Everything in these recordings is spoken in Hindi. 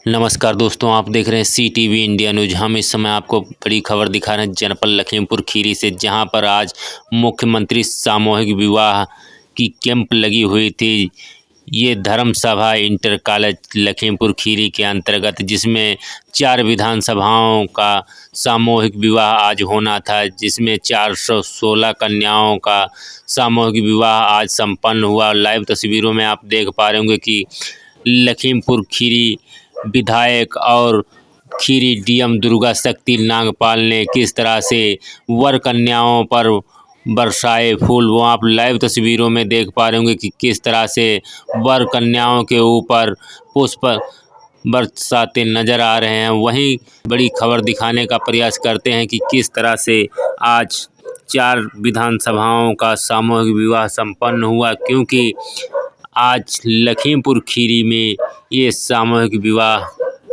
नमस्कार दोस्तों, आप देख रहे हैं CTV इंडिया न्यूज। हम इस समय आपको बड़ी खबर दिखा रहे हैं जनपद लखीमपुर खीरी से, जहां पर आज मुख्यमंत्री सामूहिक विवाह की कैंप लगी हुई थी। ये धर्म सभा इंटर कॉलेज लखीमपुर खीरी के अंतर्गत, जिसमें 4 विधानसभाओं का सामूहिक विवाह आज होना था, जिसमें 416 कन्याओं का सामूहिक विवाह आज संपन्न हुआ। लाइव तस्वीरों में आप देख पा रहे होंगे कि लखीमपुर खीरी विधायक और खीरी डीएम दुर्गा शक्ति नागपाल ने किस तरह से वर कन्याओं पर बरसाए फूल। वो आप लाइव तस्वीरों में देख पा रहे होंगे कि किस तरह से वर कन्याओं के ऊपर पुष्प बरसाते नजर आ रहे हैं। वहीं बड़ी खबर दिखाने का प्रयास करते हैं कि किस तरह से आज 4 विधानसभाओं का सामूहिक विवाह संपन्न हुआ, क्योंकि आज लखीमपुर खीरी में ये सामूहिक विवाह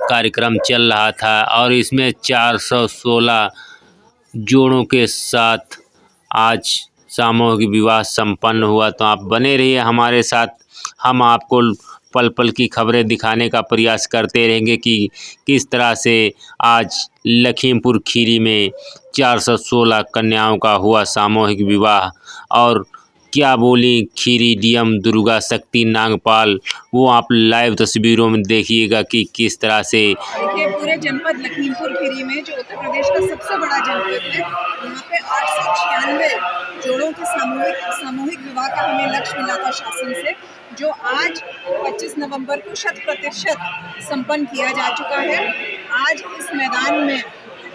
कार्यक्रम चल रहा था और इसमें 416 जोड़ों के साथ आज सामूहिक विवाह संपन्न हुआ। तो आप बने रहिए हमारे साथ, हम आपको पल पल की खबरें दिखाने का प्रयास करते रहेंगे कि किस तरह से आज लखीमपुर खीरी में 416 कन्याओं का हुआ सामूहिक विवाह। और क्या बोली खीरी डीएम दुर्गा शक्ति नागपाल, वो आप लाइव तस्वीरों में देखिएगा कि किस तरह से। देखिए, पूरे जनपद लखीमपुर खीरी में, जो उत्तर प्रदेश का सबसे बड़ा जनपद है, यहाँ पे 896 जोड़ों के सामूहिक विवाह का हमें लक्ष्य मिला था शासन से, जो आज 25 नवंबर को 100% संपन्न किया जा चुका है। आज इस मैदान में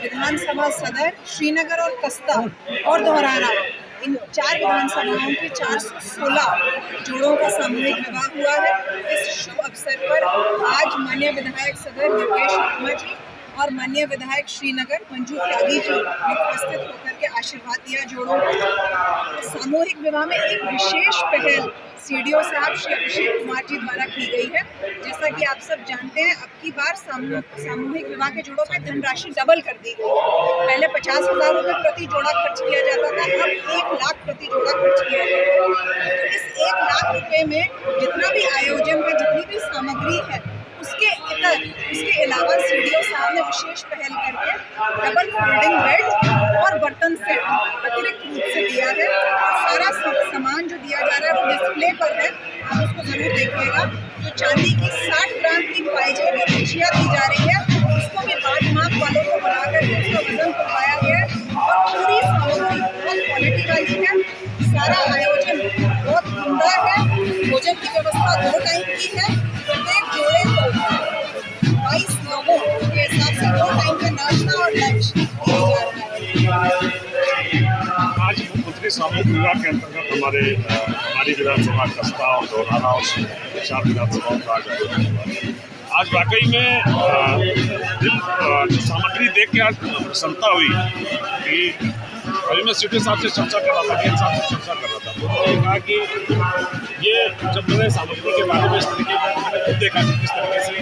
विधानसभा सदर, श्रीनगर और कस्ता और दोहराना, इन 4 विधानसभाओं के 416 जोड़ों का सामूहिक विवाह हुआ है। इस शुभ अवसर पर आज माननीय विधायक सदर योगेश वर्मा जी और माननीय विधायक श्रीनगर मंजू त्यागी जी ने उपस्थित होकर के आशीर्वाद दिया जोड़ों को। सामूहिक विवाह में एक विशेष पहल CDO साहब श्री अभिषेक कुमार जी द्वारा की गई है। जैसा कि आप सब जानते हैं, अब की बार सामूहिक विवाह के जोड़ों पर धनराशि डबल कर दी गई है। पहले 50,000 रुपये प्रति जोड़ा खर्च किया जाता था, अब 1 लाख प्रति जोड़ा खर्च किया जाता है। तो इस 1 लाख रुपये में जितना भी आयोजन है, जितनी भी सामग्री है, उसके अलावा CDO साहब ने विशेष पहल करके डबल फोल्डिंग बेड और बर्तन सेट अतिरिक्त रूप से दिया है। और सारा सामान जो दिया जा रहा है वो डिस्प्ले पर है, आप उसको जरूर देखिएगा। जो चांदी की 60 ग्राम की पायजेब और बिछिया दी जा रही है, उसको भी 8 माप वालों को बनाकर उसका वजन करवाया गया है और पूरी सामग्री बहुत क्वालिटी वाली है। सारा आयोजन बहुत उम्दा है। भोजन की व्यवस्था 2 टाइम की है। प्रत्येक जोड़े को 22 लोगों के हिसाब से 2 टाइम का नाश्ता और लंच दिया जा रहा है। आज मुख्यमंत्री सामूहिक विवाह के अंतर्गत हमारी विधानसभा कस्बा और दोहराना और 4 विधानसभाओं का आज वाकई में जो सामग्री देख के आज प्रसन्नता हुई कि अभी मैं CDO साहब से चर्चा कर रहा था, DM साहब से चर्चा कर रहा था, तो उन्होंने कहा कि ये जब मैंने सामग्री के बारे में इस तरीके का मैंने खुद देखा कि किस तरीके से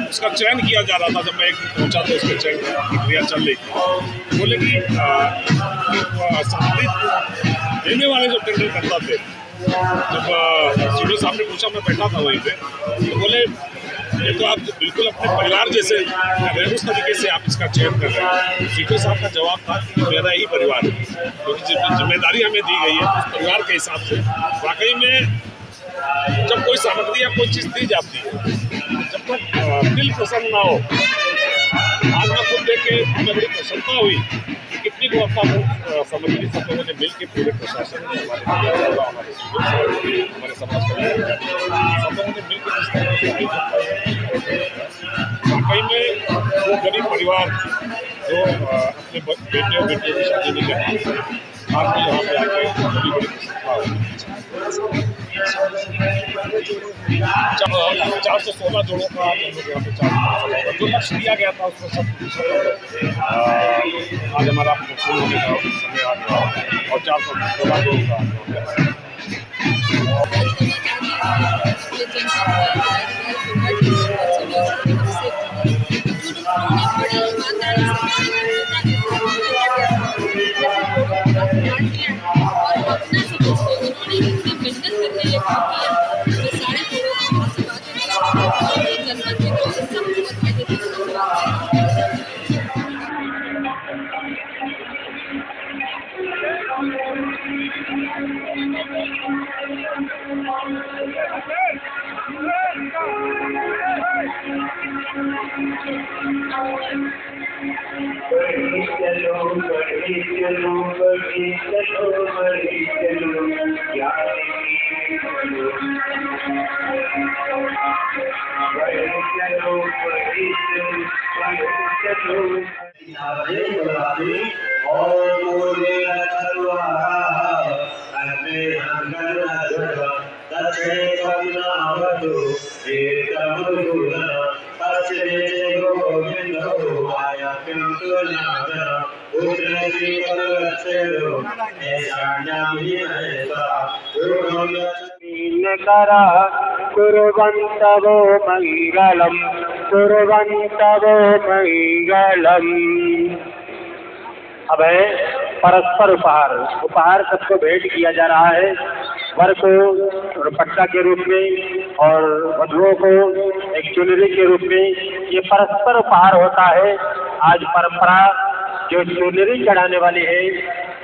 उसका चयन किया जा रहा था। जब मैं एक दिन पहुँचा तो उसके चयन की प्रक्रिया चल रही थी। बोले कि सामग्री देने वाले जो टेंडर करता थे, जब CDO साहब ने पूछा, मैं बैठा था वहीं पे, तो बोले ये तो आप बिल्कुल अपने परिवार जैसे उस तरीके से आप इसका चयन कर रहे हैं। CDO साहब का जवाब था कि मेरा ही परिवार है, क्योंकि जिम्मेदारी हमें दी गई है उस परिवार के हिसाब से। वाकई में जब कोई सामग्री या कोई चीज़ दी जाती है, जब तक दिल प्रसन्न ना हो, आज मैं खुद देख के हमें बड़ी प्रसन्नता हुई कि कितनी गुणवत्ता सामग्री सब लोगों ने मिल के, पूरे प्रशासन ने, हमारे समाज कल्याण सब लोगों ने मिल के जिस तरह से वाकई में वो गरीब परिवार जो अपने बेटे और बेटियों की शादी नहीं करते, आज भी यहाँ पे आके बड़ी बड़ी प्रसन्नता हुई। 416 जोड़ों का हम लोग यहाँ पे जो लक्ष्य दिया गया था उसमें सब आज हमारा पूर्ण होने का समय आ गया और 416 जोड़ों का जनपद में बढ़ी चलो बढ़ी चलो बढ़ी चलो बढ़ी चलो यार की बोलो बढ़ी चलो बढ़ी चलो और मुझे तलवारा अपने अंगन अधवा तसे कमनावतु एकमुगुना तसे गोविंद आया पिंतुनागना उद्रति परवत्सेरो ऐसा करा कुर्वन्तवो मंगलम अब है परस्पर उपहार। उपहार सबको भेंट किया जा रहा है, वर को दुपट्टा के रूप में और वधुओं को एक चुनरी के रूप में। ये परस्पर उपहार होता है। आज परंपरा जो चुनरी चढ़ाने वाली है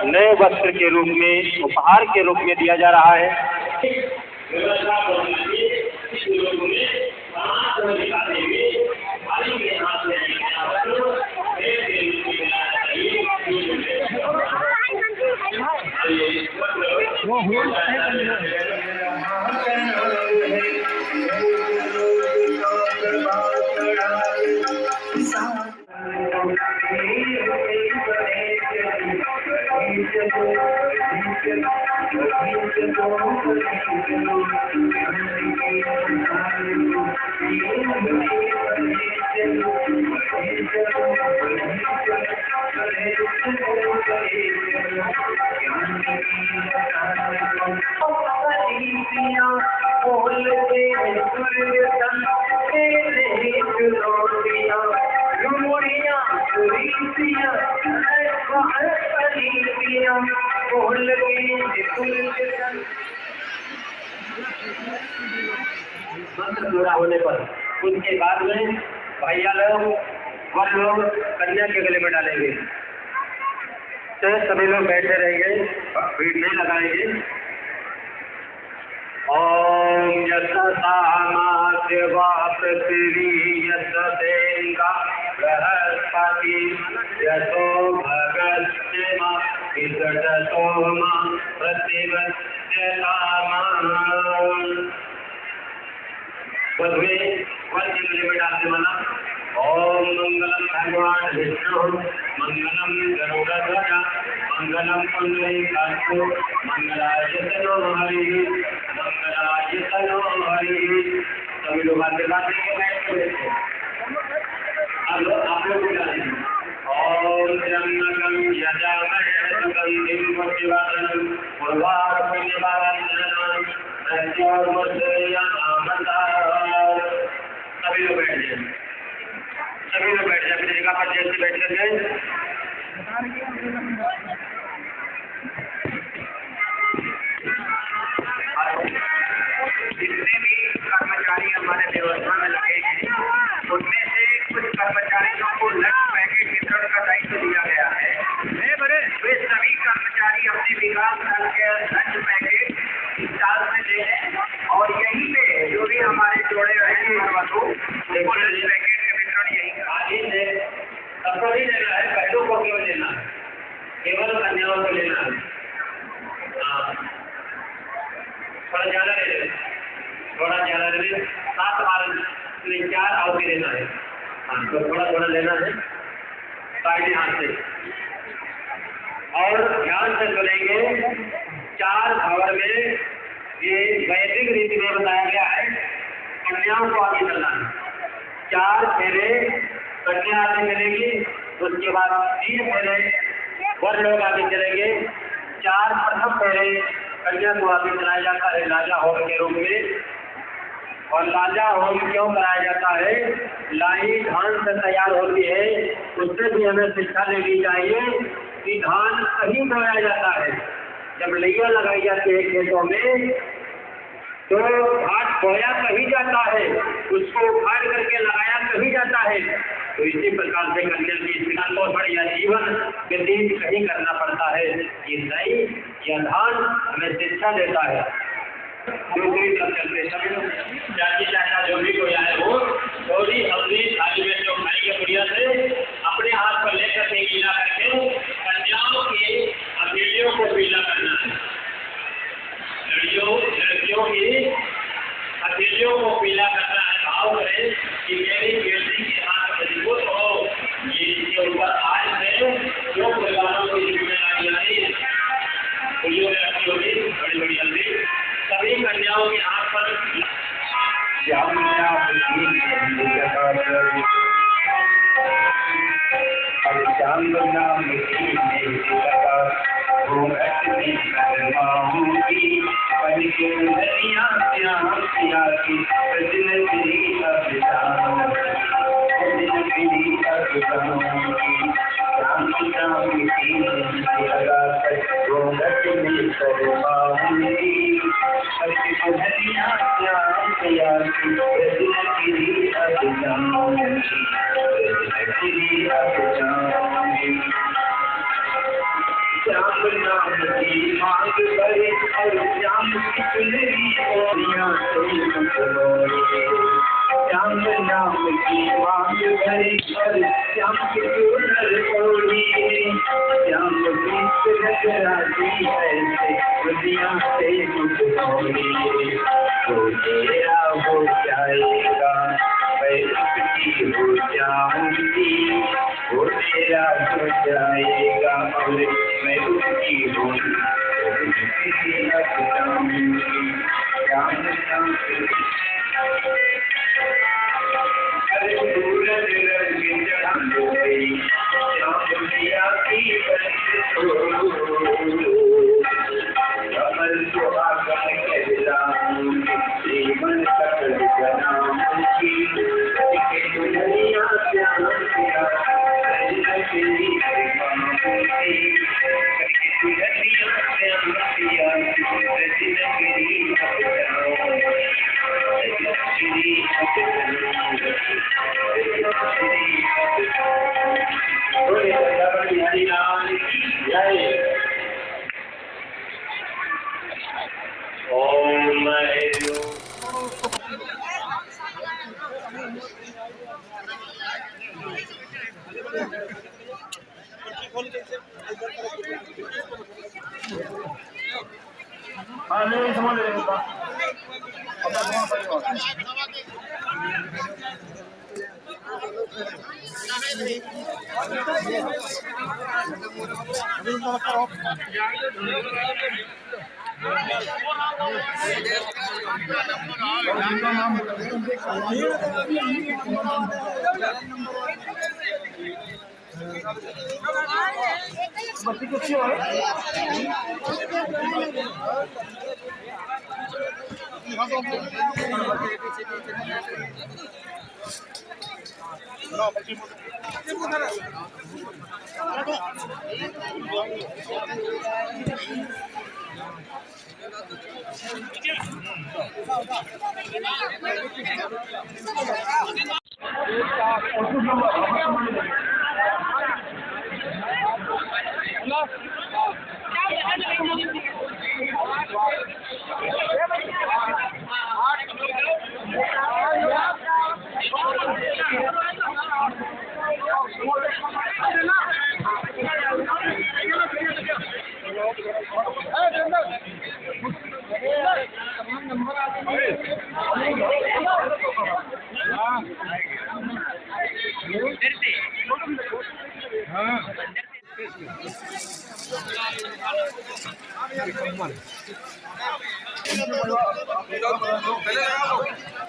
नए वस्त्र के रूप में उपहार के रूप में दिया जा रहा है। मंत्र पूरा होने पर उसके बाद में भैया लोग वर लोग कन्या के गले में डालेंगे। तो सभी लोग बैठे रहेंगे, भीड़ नहीं लगाएंगे। ओम यशसामा पृथ्वी यशदेंगा बृहस्पति यशो भगस्यमा विसर्जसोमा प्रतिवत्स्यतामा। वधुए वर के गले में डालने वाला ओम मंगलम भगवान विष्णु मंगलम गरुड़ध्वज मंगलम पुंडरीकाक्षो मंगलाय तनो हरि मंगलाय तनो हरि। सभी लोग आशीर्वाद देंगे, बैठ के बैठे। अब आप लोग भी डालेंगे। ओम त्र्यंबकम यजामहे सुगंधिं पुष्टिवर्धनम् उर्वारुकं निवारणाय सभी लोग बैठ जाए, सभी लोग बैठ जाए अपनी जगह पर जैसे बैठे थे। जितने भी कर्मचारी हमारे व्यवस्था में लगे हैं उनमें से कुछ कर्मचारियों को लंच पैकेट वितरण का दायित्व दिया गया है। वे सभी कर्मचारी अपने विकास दल के लंच पैकेट इस साल में ले लें और यहीं पे जो भी हमारे जोड़े रहेंगे उनको लंच पैकेट का वितरण यही आगे से सबको नहीं लेना है, बहनों को केवल लेना है, केवल कन्याओं को लेना है। थोड़ा ज्यादा ले लें, थोड़ा ज्यादा ले लें। 7 बार 4 आउटी लेना है। हाँ, तो थोड़ा थोड़ा लेना है दाहिने हाथ से। और ध्यान से सुनेंगे, 4 भावर में ये वैदिक रीति में बताया गया है कन्याओं को आगे चलना है। 4 फेरे कन्या आगे चलेगी, उसके बाद 3 फेरे वर लोग आगे चलेंगे। 4 प्रथम फेरे कन्या को आगे चलाया जाता है लाजा होम के रूप में। और लाजा होम क्यों कराया जाता है? लाई धान से तैयार होती है, उससे भी हमें शिक्षा लेनी चाहिए कि धान कहीं बोया जाता है। जब लैया लगाई जाती है खेतों में तो घाट बोया कहीं जाता है, उसको उखाड़ करके लगाया कहीं जाता है। तो इसी प्रकार से कन्या की शिक्षा पोषण या जीवन व्यतीत कहीं करना पड़ता है। ये नई या धान हमें शिक्षा देता है। दूसरी तरफ चलते समय चाची चाचा जो भी कोई आए वो थोड़ी हल्दी के ऊपर आज से जो परिवारों की जिम्मेदारियां पुलियों ने रखी होगी बड़ी बड़ी हल्दी सभी कन्याओं के हाथ पर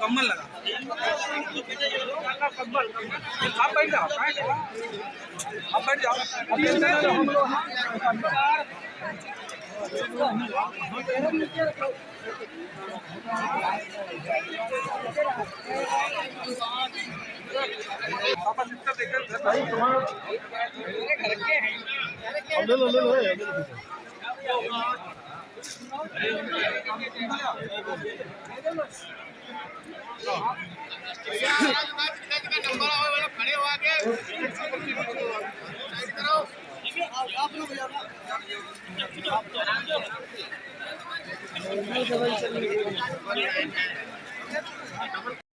कम्बल लगा आप बैठ जाओ आप बैठ जाओ पापा सिस्टर देखकर ले लो खड़े हो आगे आप लोग